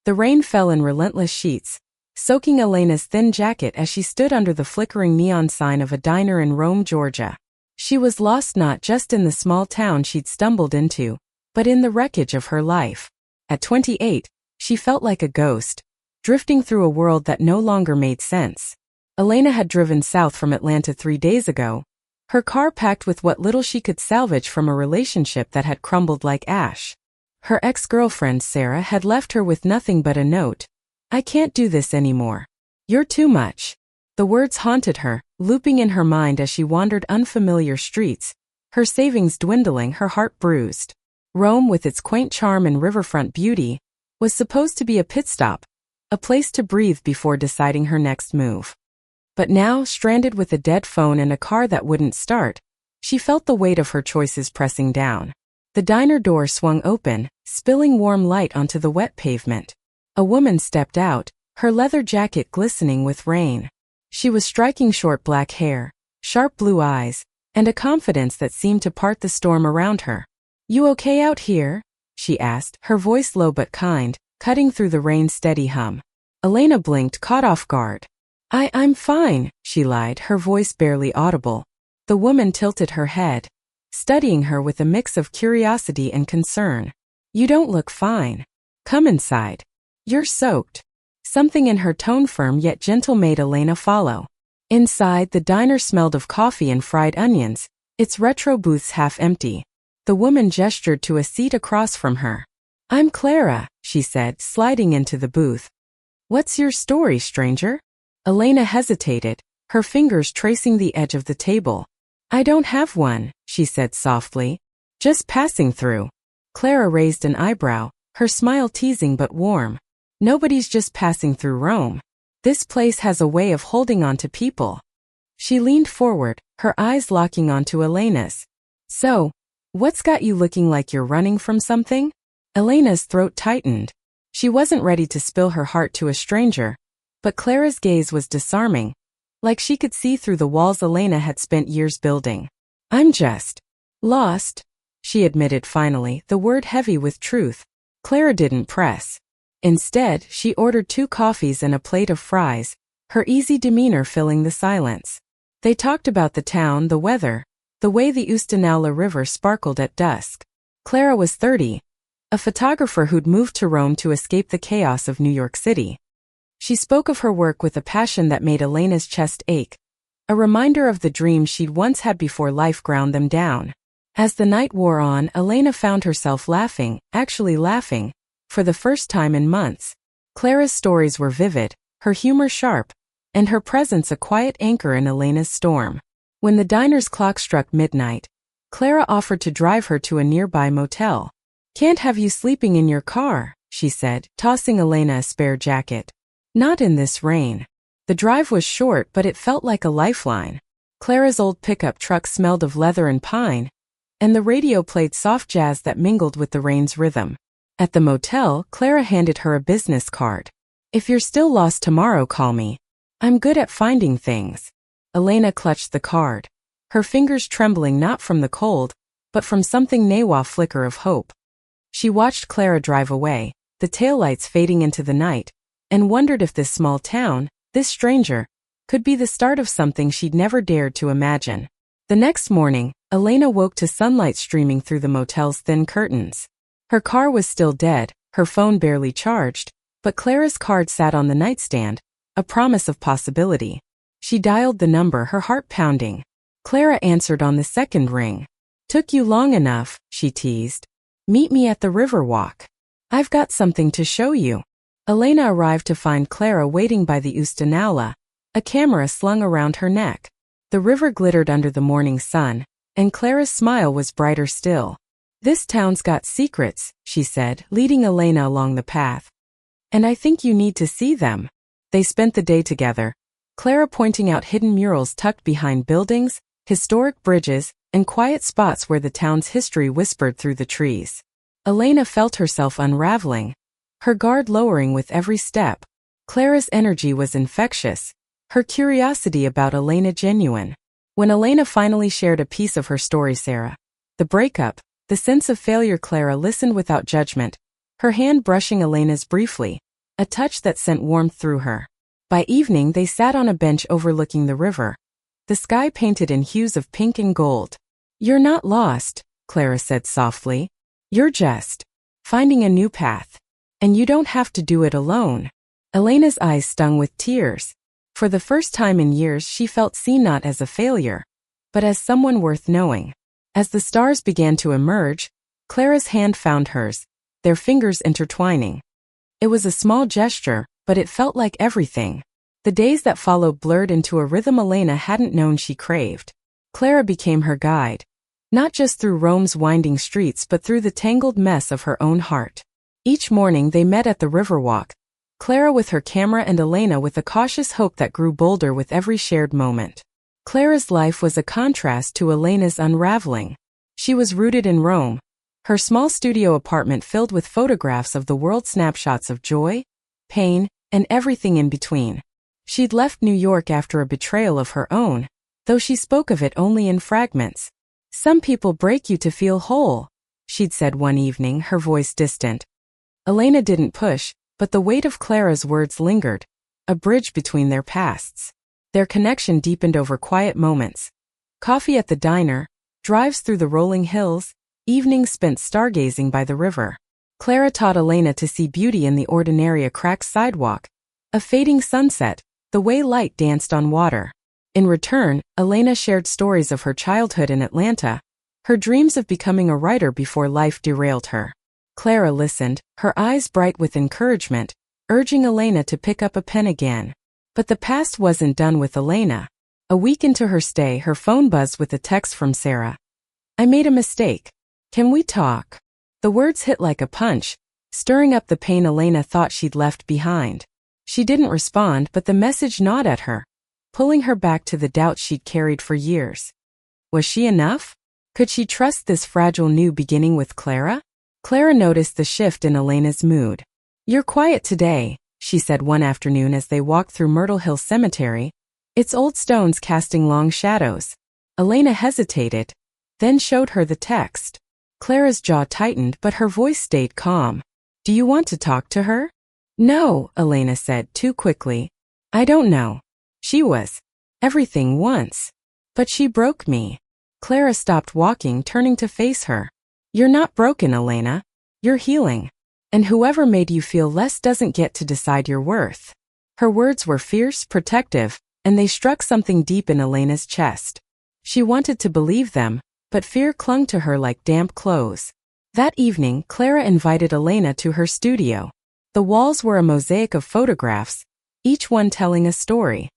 The rain fell in relentless sheets, soaking Elena's thin jacket as she stood under the flickering neon sign of a diner in Rome, Georgia. She was lost not just in the small town she'd stumbled into, but in the wreckage of her life. At 28, she felt like a ghost, drifting through a world that no longer made sense. Elena had driven south from Atlanta 3 days ago, her car packed with what little she could salvage from a relationship that had crumbled like ash. Her ex-girlfriend Sarah had left her with nothing but a note. "I can't do this anymore. You're too much." The words haunted her, looping in her mind as she wandered unfamiliar streets, her savings dwindling, her heart bruised. Rome, with its quaint charm and riverfront beauty, was supposed to be a pit stop, a place to breathe before deciding her next move. But now, stranded with a dead phone and a car that wouldn't start, she felt the weight of her choices pressing down. The diner door swung open, spilling warm light onto the wet pavement. A woman stepped out, her leather jacket glistening with rain. She was striking short black hair, sharp blue eyes, and a confidence that seemed to part the storm around her. "You okay out here?" she asked, her voice low but kind, cutting through the rain's steady hum. Elena blinked, caught off guard. I'm fine," she lied, her voice barely audible. The woman tilted her head, studying her with a mix of curiosity and concern. "You don't look fine. Come inside. You're soaked." Something in her tone, firm yet gentle, made Elena follow. Inside, the diner smelled of coffee and fried onions, its retro booths half empty. The woman gestured to a seat across from her. "I'm Clara," she said, sliding into the booth. "What's your story, stranger?" Elena hesitated, her fingers tracing the edge of the table. "I don't have one," she said softly. "Just passing through." Clara raised an eyebrow, her smile teasing but warm. "Nobody's just passing through Rome. This place has a way of holding on to people." She leaned forward, her eyes locking onto Elena's. "So, what's got you looking like you're running from something?" Elena's throat tightened. She wasn't ready to spill her heart to a stranger, but Clara's gaze was disarming, like she could see through the walls Elena had spent years building. "I'm just lost," she admitted finally, the word heavy with truth. Clara didn't press. Instead, she ordered 2 coffees and a plate of fries, her easy demeanor filling the silence. They talked about the town, the weather, the way the Ustanala River sparkled at dusk. Clara was 30, a photographer who'd moved to Rome to escape the chaos of New York City. She spoke of her work with a passion that made Elena's chest ache, a reminder of the dreams she'd once had before life ground them down. As the night wore on, Elena found herself laughing, actually laughing, for the first time in months. Clara's stories were vivid, her humor sharp, and her presence a quiet anchor in Elena's storm. When the diner's clock struck midnight, Clara offered to drive her to a nearby motel. "Can't have you sleeping in your car," she said, tossing Elena a spare jacket. "Not in this rain." The drive was short, but it felt like a lifeline. Clara's old pickup truck smelled of leather and pine, and the radio played soft jazz that mingled with the rain's rhythm. At the motel, Clara handed her a business card. "If you're still lost tomorrow, call me. I'm good at finding things." Elena clutched the card, her fingers trembling not from the cold, but from something nawa flicker of hope. She watched Clara drive away, the taillights fading into the night, and wondered if this small town, this stranger, could be the start of something she'd never dared to imagine. The next morning, Elena woke to sunlight streaming through the motel's thin curtains. Her car was still dead, her phone barely charged, but Clara's card sat on the nightstand, a promise of possibility. She dialed the number, her heart pounding. Clara answered on the second ring. "Took you long enough," she teased. "Meet me at the Riverwalk. I've got something to show you." Elena arrived to find Clara waiting by the Ustanala, a camera slung around her neck. The river glittered under the morning sun, and Clara's smile was brighter still. "This town's got secrets," she said, leading Elena along the path. "And I think you need to see them." They spent the day together, Clara pointing out hidden murals tucked behind buildings, historic bridges, and quiet spots where the town's history whispered through the trees. Elena felt herself unraveling, her guard lowering with every step. Clara's energy was infectious, her curiosity about Elena genuine. When Elena finally shared a piece of her story, Sarah, the breakup, the sense of failure, Clara listened without judgment, her hand brushing Elena's briefly, a touch that sent warmth through her. By evening they sat on a bench overlooking the river, the sky painted in hues of pink and gold. "You're not lost," Clara said softly. "You're just finding a new path. And you don't have to do it alone." Elena's eyes stung with tears. For the first time in years she felt seen not as a failure, but as someone worth knowing. As the stars began to emerge, Clara's hand found hers, their fingers intertwining. It was a small gesture, but it felt like everything. The days that followed blurred into a rhythm Elena hadn't known she craved. Clara became her guide, not just through Rome's winding streets but through the tangled mess of her own heart. Each morning they met at the Riverwalk, Clara with her camera and Elena with a cautious hope that grew bolder with every shared moment. Clara's life was a contrast to Elena's unraveling. She was rooted in Rome, her small studio apartment filled with photographs of the world, snapshots of joy, pain, and everything in between. She'd left New York after a betrayal of her own, though she spoke of it only in fragments. "Some people break you to feel whole," she'd said one evening, her voice distant. Elena didn't push, but the weight of Clara's words lingered, a bridge between their pasts. Their connection deepened over quiet moments. Coffee at the diner, drives through the rolling hills, evenings spent stargazing by the river. Clara taught Elena to see beauty in the ordinary, a cracked sidewalk, a fading sunset, the way light danced on water. In return, Elena shared stories of her childhood in Atlanta, her dreams of becoming a writer before life derailed her. Clara listened, her eyes bright with encouragement, urging Elena to pick up a pen again. But the past wasn't done with Elena. A week into her stay, her phone buzzed with a text from Sarah. "I made a mistake. Can we talk?" The words hit like a punch, stirring up the pain Elena thought she'd left behind. She didn't respond, but the message gnawed at her, pulling her back to the doubts she'd carried for years. Was she enough? Could she trust this fragile new beginning with Clara? Clara noticed the shift in Elena's mood. "You're quiet today," she said one afternoon as they walked through Myrtle Hill Cemetery, its old stones casting long shadows. Elena hesitated, then showed her the text. Clara's jaw tightened, but her voice stayed calm. "Do you want to talk to her?" "No," Elena said too quickly. "I don't know. She was everything once. But she broke me." Clara stopped walking, turning to face her. "You're not broken, Elena. You're healing. And whoever made you feel less doesn't get to decide your worth." Her words were fierce, protective, and they struck something deep in Elena's chest. She wanted to believe them, but fear clung to her like damp clothes. That evening, Clara invited Elena to her studio. The walls were a mosaic of photographs, each one telling a story.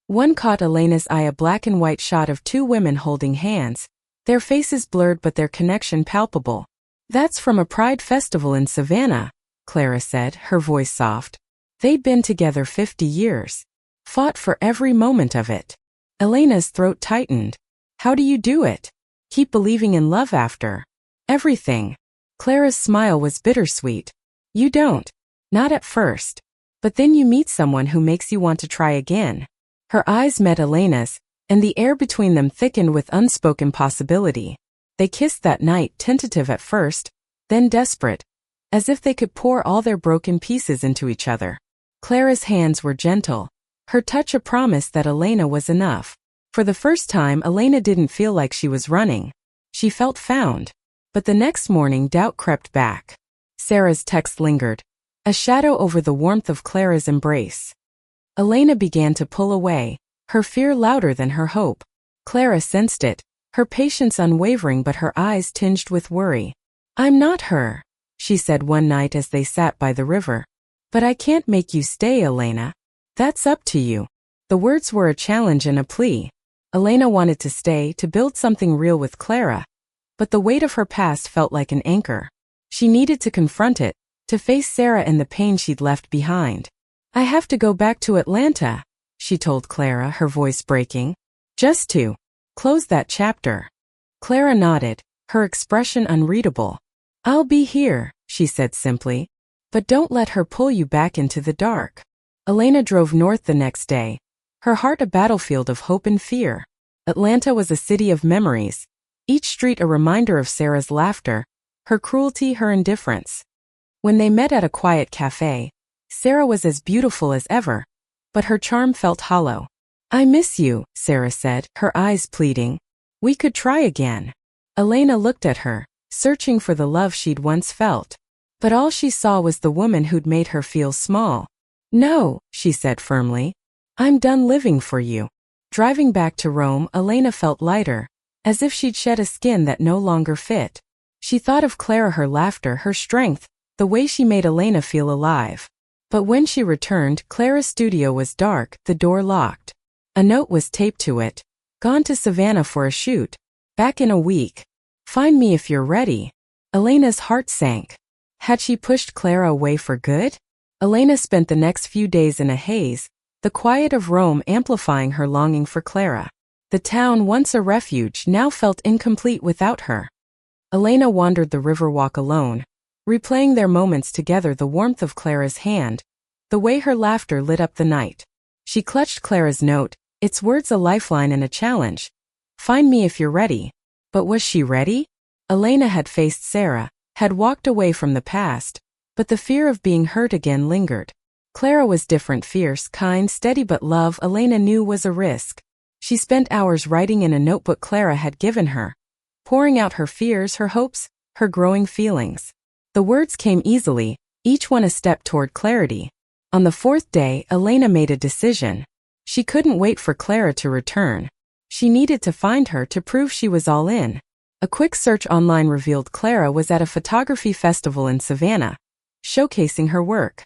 One caught Elena's eye, a black and white shot of two women holding hands, their faces blurred but their connection palpable. "That's from a pride festival in Savannah," Clara said, her voice soft. They'd been together 50 years. Fought for every moment of it. Elena's throat tightened. "How do you do it? Keep believing in love after everything?" Clara's smile was bittersweet. "You don't. Not at first. But then you meet someone who makes you want to try again." Her eyes met Elena's, and the air between them thickened with unspoken possibility. They kissed that night, tentative at first, then desperate, as if they could pour all their broken pieces into each other. Clara's hands were gentle, her touch a promise that Elena was enough. For the first time, Elena didn't feel like she was running. She felt found. But the next morning, doubt crept back. Sarah's text lingered, a shadow over the warmth of Clara's embrace. Elena began to pull away, her fear louder than her hope. Clara sensed it, her patience unwavering but her eyes tinged with worry. "I'm not her," she said one night as they sat by the river. "But I can't make you stay, Elena. That's up to you." The words were a challenge and a plea. Elena wanted to stay, to build something real with Clara, but the weight of her past felt like an anchor. She needed to confront it, to face Sarah and the pain she'd left behind. "I have to go back to Atlanta," she told Clara, her voice breaking. "Just to close that chapter." Clara nodded, her expression unreadable. "I'll be here," she said simply. "But don't let her pull you back into the dark." Elena drove north the next day, her heart a battlefield of hope and fear. Atlanta was a city of memories, each street a reminder of Sarah's laughter, her cruelty, her indifference. When they met at a quiet cafe, Sarah was as beautiful as ever, but her charm felt hollow. "I miss you," Sarah said, her eyes pleading. "We could try again." Elena looked at her, searching for the love she'd once felt. But all she saw was the woman who'd made her feel small. "No," she said firmly. "I'm done living for you." Driving back to Rome, Elena felt lighter, as if she'd shed a skin that no longer fit. She thought of Clara, her laughter, her strength, the way she made Elena feel alive. But when she returned, Clara's studio was dark, the door locked. A note was taped to it. "Gone to Savannah for a shoot. Back in a week. Find me if you're ready." Elena's heart sank. Had she pushed Clara away for good? Elena spent the next few days in a haze, the quiet of Rome amplifying her longing for Clara. The town, once a refuge, now felt incomplete without her. Elena wandered the riverwalk alone, replaying their moments together, the warmth of Clara's hand, the way her laughter lit up the night. She clutched Clara's note, its words a lifeline and a challenge. "Find me if you're ready." But was she ready? Elena had faced Sarah, had walked away from the past, but the fear of being hurt again lingered. Clara was different, fierce, kind, steady, but love, Elena knew, was a risk. She spent hours writing in a notebook Clara had given her, pouring out her fears, her hopes, her growing feelings. The words came easily, each one a step toward clarity. On the fourth day, Elena made a decision. She couldn't wait for Clara to return. She needed to find her to prove she was all in. A quick search online revealed Clara was at a photography festival in Savannah, showcasing her work.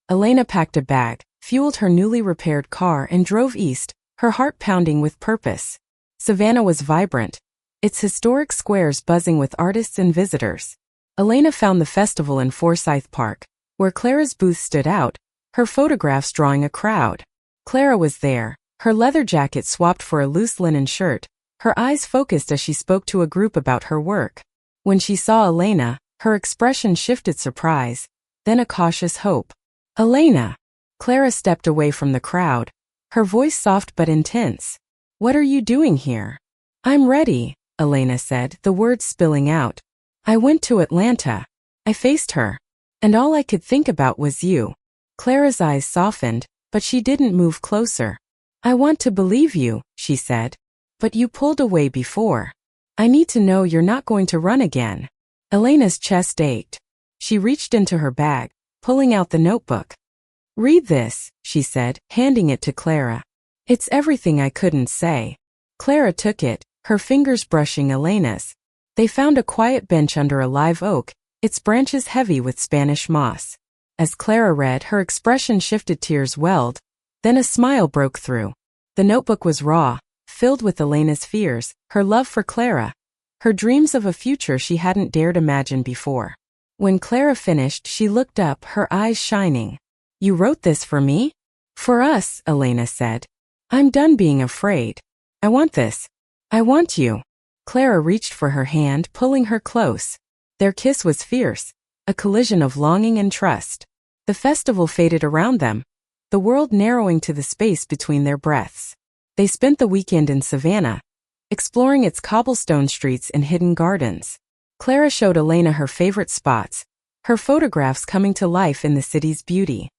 Elena packed a bag, fueled her newly repaired car, and drove east, her heart pounding with purpose. Savannah was vibrant, its historic squares buzzing with artists and visitors. Elena found the festival in Forsyth Park, where Clara's booth stood out, her photographs drawing a crowd. Clara was there, her leather jacket swapped for a loose linen shirt, her eyes focused as she spoke to a group about her work. When she saw Elena, her expression shifted, surprise, then a cautious hope. "Elena!" Clara stepped away from the crowd, her voice soft but intense. "What are you doing here?" "I'm ready," Elena said, the words spilling out. "I went to Atlanta. I faced her. And all I could think about was you." Clara's eyes softened, but she didn't move closer. "I want to believe you," she said. "But you pulled away before. I need to know you're not going to run again." Elena's chest ached. She reached into her bag, pulling out the notebook. "Read this," she said, handing it to Clara. "It's everything I couldn't say." Clara took it, her fingers brushing Elena's. They found a quiet bench under a live oak, its branches heavy with Spanish moss. As Clara read, her expression shifted, tears welled, then a smile broke through. The notebook was raw, filled with Elena's fears, her love for Clara, her dreams of a future she hadn't dared imagine before. When Clara finished, she looked up, her eyes shining. "You wrote this for me?" "For us," Elena said. "I'm done being afraid. I want this. I want you." Clara reached for her hand, pulling her close. Their kiss was fierce, a collision of longing and trust. The festival faded around them, the world narrowing to the space between their breaths. They spent the weekend in Savannah, exploring its cobblestone streets and hidden gardens. Clara showed Elena her favorite spots, her photographs coming to life in the city's beauty.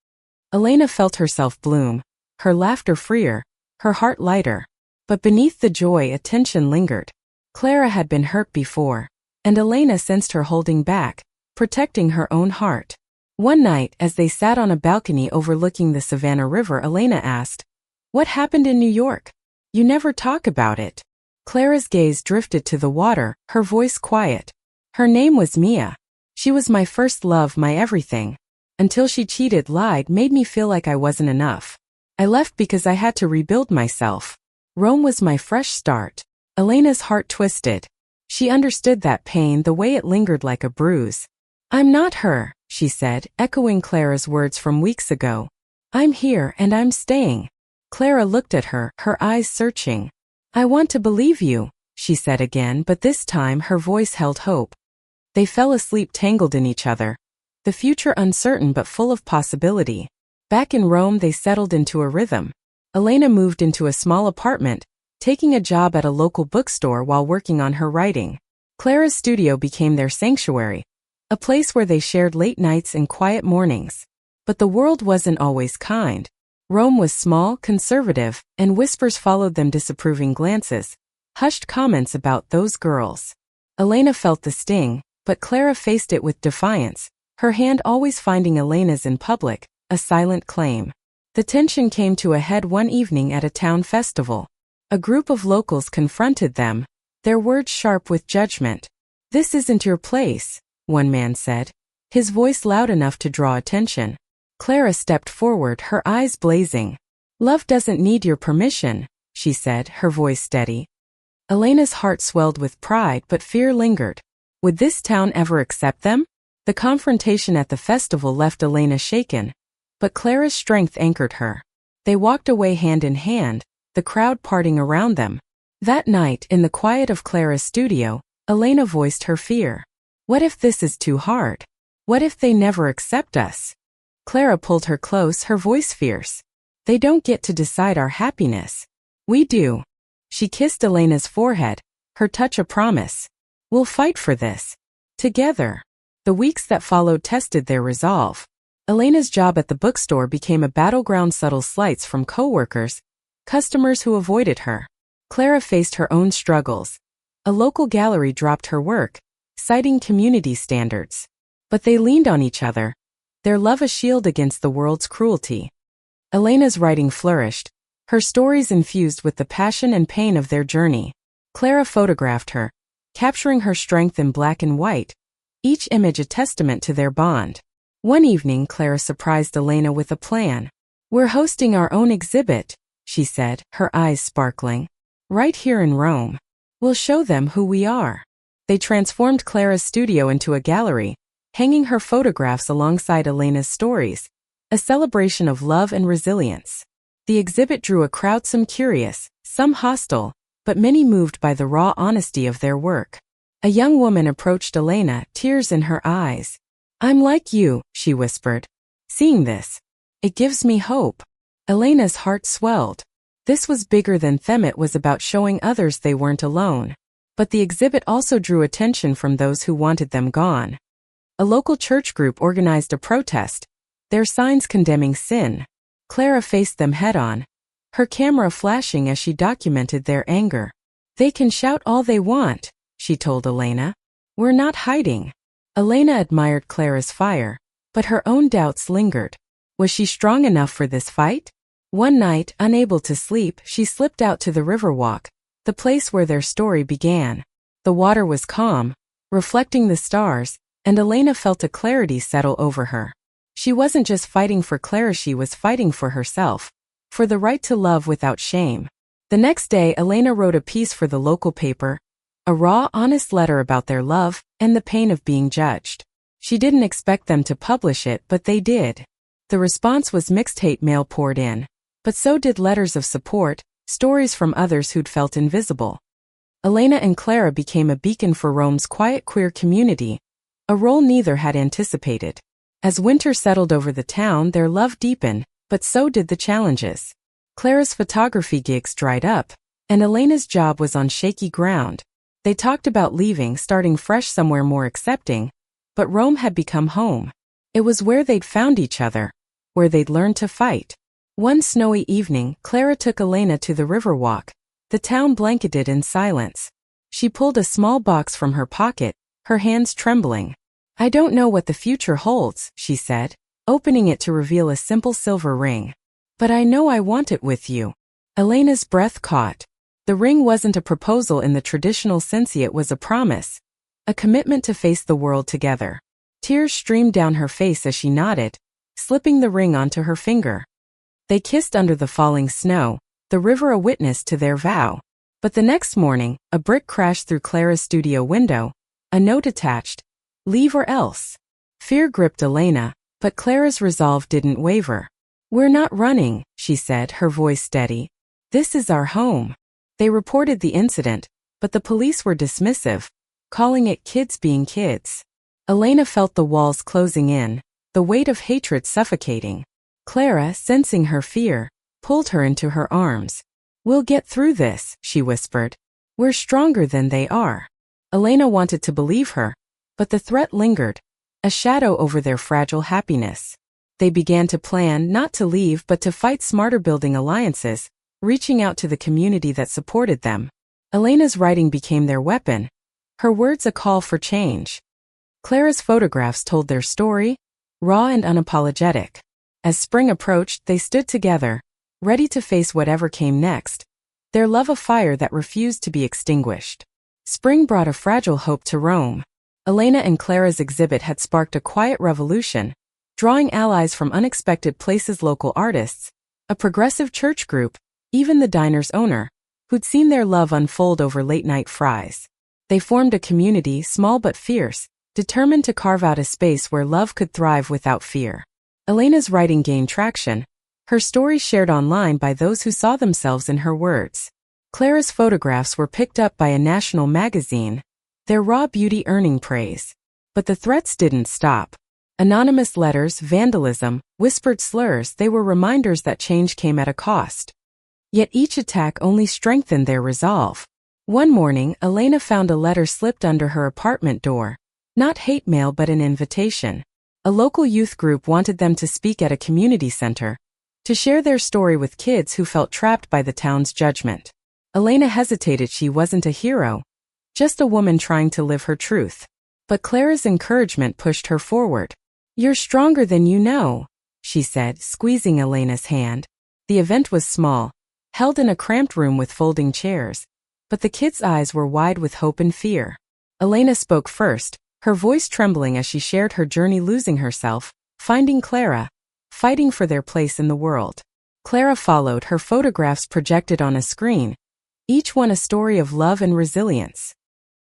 Elena felt herself bloom, her laughter freer, her heart lighter. But beneath the joy, a tension lingered. Clara had been hurt before, and Elena sensed her holding back, protecting her own heart. One night, as they sat on a balcony overlooking the Savannah River, Elena asked, "What happened in New York? You never talk about it." Clara's gaze drifted to the water, her voice quiet. "Her name was Mia. She was my first love, my everything. Until she cheated, lied, made me feel like I wasn't enough. I left because I had to rebuild myself. Rome was my fresh start." Elena's heart twisted. She understood that pain, the way it lingered like a bruise. "I'm not her," she said, echoing Clara's words from weeks ago. "I'm here and I'm staying." Clara looked at her, her eyes searching. "I want to believe you," she said again, but this time her voice held hope. They fell asleep tangled in each other, the future uncertain but full of possibility. Back in Rome, they settled into a rhythm. Elena moved into a small apartment, taking a job at a local bookstore while working on her writing. Clara's studio became their sanctuary, a place where they shared late nights and quiet mornings. But the world wasn't always kind. Rome was small, conservative, and whispers followed them, disapproving glances, hushed comments about those girls. Elena felt the sting, but Clara faced it with defiance, her hand always finding Elena's in public, a silent claim. The tension came to a head one evening at a town festival. A group of locals confronted them, their words sharp with judgment. "This isn't your place," one man said, his voice loud enough to draw attention. Clara stepped forward, her eyes blazing. "Love doesn't need your permission," she said, her voice steady. Elena's heart swelled with pride, but fear lingered. Would this town ever accept them? The confrontation at the festival left Elena shaken, but Clara's strength anchored her. They walked away hand in hand, the crowd parting around them. That night, in the quiet of Clara's studio, Elena voiced her fear. "What if this is too hard? What if they never accept us?" Clara pulled her close, her voice fierce. "They don't get to decide our happiness. We do." She kissed Elena's forehead, her touch a promise. "We'll fight for this. Together." The weeks that followed tested their resolve. Elena's job at the bookstore became a battleground, subtle slights from coworkers, customers who avoided her. Clara faced her own struggles. A local gallery dropped her work, citing community standards. But they leaned on each other, their love a shield against the world's cruelty. Elena's writing flourished, her stories infused with the passion and pain of their journey. Clara photographed her, capturing her strength in black and white, each image a testament to their bond. One evening, Clara surprised Elena with a plan. "We're hosting our own exhibit," she said, her eyes sparkling. "Right here in Rome. We'll show them who we are." They transformed Clara's studio into a gallery, hanging her photographs alongside Elena's stories, a celebration of love and resilience. The exhibit drew a crowd, some curious, some hostile, but many moved by the raw honesty of their work. A young woman approached Elena, tears in her eyes. "I'm like you," she whispered. "Seeing this, it gives me hope." Elena's heart swelled. This was bigger than them. It was about showing others they weren't alone. But the exhibit also drew attention from those who wanted them gone. A local church group organized a protest, their signs condemning sin. Clara faced them head-on, her camera flashing as she documented their anger. "They can shout all they want," she told Elena. "We're not hiding." Elena admired Clara's fire, but her own doubts lingered. Was she strong enough for this fight? One night, unable to sleep, she slipped out to the Riverwalk, the place where their story began. The water was calm, reflecting the stars, and Elena felt a clarity settle over her. She wasn't just fighting for Clara, she was fighting for herself, for the right to love without shame. The next day, Elena wrote a piece for the local paper, a raw, honest letter about their love and the pain of being judged. She didn't expect them to publish it, but they did. The response was mixed. Hate mail poured in, but so did letters of support, stories from others who'd felt invisible. Elena and Clara became a beacon for Rome's quiet queer community, a role neither had anticipated. As winter settled over the town, their love deepened, but so did the challenges. Clara's photography gigs dried up, and Elena's job was on shaky ground. They talked about leaving, starting fresh somewhere more accepting, but Rome had become home. It was where they'd found each other, where they'd learned to fight. One snowy evening, Clara took Elena to the Riverwalk, the town blanketed in silence. She pulled a small box from her pocket, her hands trembling. "I don't know what the future holds," she said, opening it to reveal a simple silver ring. "But I know I want it with you." Elena's breath caught. The ring wasn't a proposal in the traditional sense, it was a promise, a commitment to face the world together. Tears streamed down her face as she nodded, slipping the ring onto her finger. They kissed under the falling snow, the river a witness to their vow. But the next morning, a brick crashed through Clara's studio window, a note attached, "Leave or else." Fear gripped Elena, but Clara's resolve didn't waver. "We're not running," she said, her voice steady. "This is our home." They reported the incident, but the police were dismissive, calling it kids being kids. Elena felt the walls closing in, the weight of hatred suffocating. Clara, sensing her fear, pulled her into her arms. "We'll get through this," she whispered. "We're stronger than they are." Elena wanted to believe her, but the threat lingered, a shadow over their fragile happiness. They began to plan not to leave but to fight smarter, building alliances, reaching out to the community that supported them. Elena's writing became their weapon, her words a call for change. Clara's photographs told their story, raw and unapologetic. As spring approached, they stood together, ready to face whatever came next, their love a fire that refused to be extinguished. Spring brought a fragile hope to Rome. Elena and Clara's exhibit had sparked a quiet revolution, drawing allies from unexpected places: local artists, a progressive church group, even the diner's owner, who'd seen their love unfold over late-night fries. They formed a community, small but fierce, determined to carve out a space where love could thrive without fear. Elena's writing gained traction, her story shared online by those who saw themselves in her words. Clara's photographs were picked up by a national magazine, their raw beauty earning praise. But the threats didn't stop. Anonymous letters, vandalism, whispered slurs, they were reminders that change came at a cost. Yet each attack only strengthened their resolve. One morning, Elena found a letter slipped under her apartment door. Not hate mail but an invitation. A local youth group wanted them to speak at a community center, to share their story with kids who felt trapped by the town's judgment. Elena hesitated. She wasn't a hero, just a woman trying to live her truth. But Clara's encouragement pushed her forward. "You're stronger than you know," she said, squeezing Elena's hand. The event was small, held in a cramped room with folding chairs, but the kids' eyes were wide with hope and fear. Elena spoke first, her voice trembling as she shared her journey, losing herself, finding Clara, fighting for their place in the world. Clara followed, her photographs projected on a screen, each one a story of love and resilience.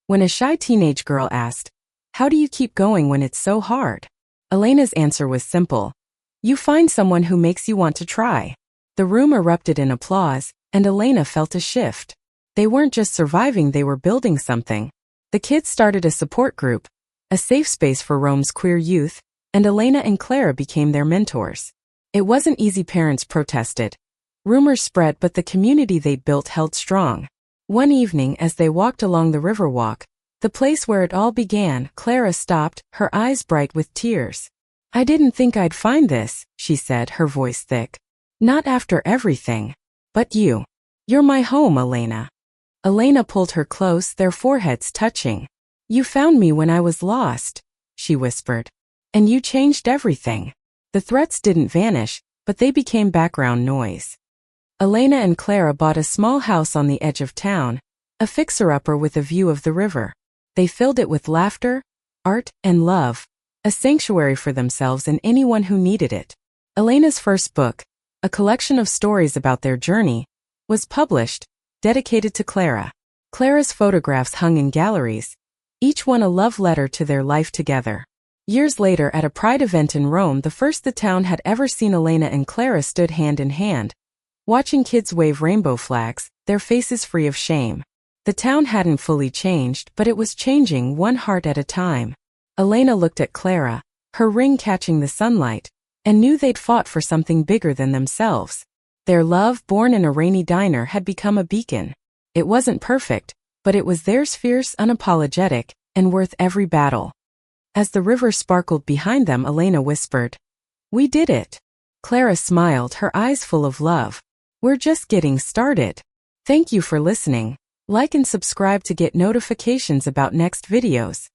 When a shy teenage girl asked, "How do you keep going when it's so hard?" Elena's answer was simple: "You find someone who makes you want to try." The room erupted in applause, and Elena felt a shift. They weren't just surviving, they were building something. The kids started a support group, a safe space for Rome's queer youth, and Elena and Clara became their mentors. It wasn't easy. Parents protested. Rumors spread, but the community they built held strong. One evening, as they walked along the Riverwalk, the place where it all began, Clara stopped, her eyes bright with tears. "I didn't think I'd find this," she said, her voice thick. "Not after everything. But you. You're my home, Elena." Elena pulled her close, their foreheads touching. "You found me when I was lost," she whispered. "And you changed everything." The threats didn't vanish, but they became background noise. Elena and Clara bought a small house on the edge of town, a fixer-upper with a view of the river. They filled it with laughter, art, and love, a sanctuary for themselves and anyone who needed it. Elena's first book, a collection of stories about their journey, was published, dedicated to Clara. Clara's photographs hung in galleries, each one a love letter to their life together. Years later, at a pride event in Rome, the first the town had ever seen, Elena and Clara stood hand in hand, watching kids wave rainbow flags, their faces free of shame. The town hadn't fully changed, but it was changing, one heart at a time. Elena looked at Clara, her ring catching the sunlight, and knew they'd fought for something bigger than themselves. Their love, born in a rainy diner, had become a beacon. It wasn't perfect, but it was theirs, fierce, unapologetic, and worth every battle. As the river sparkled behind them, Elena whispered, "We did it." Clara smiled, her eyes full of love. "We're just getting started." Thank you for listening. Like and subscribe to get notifications about next videos.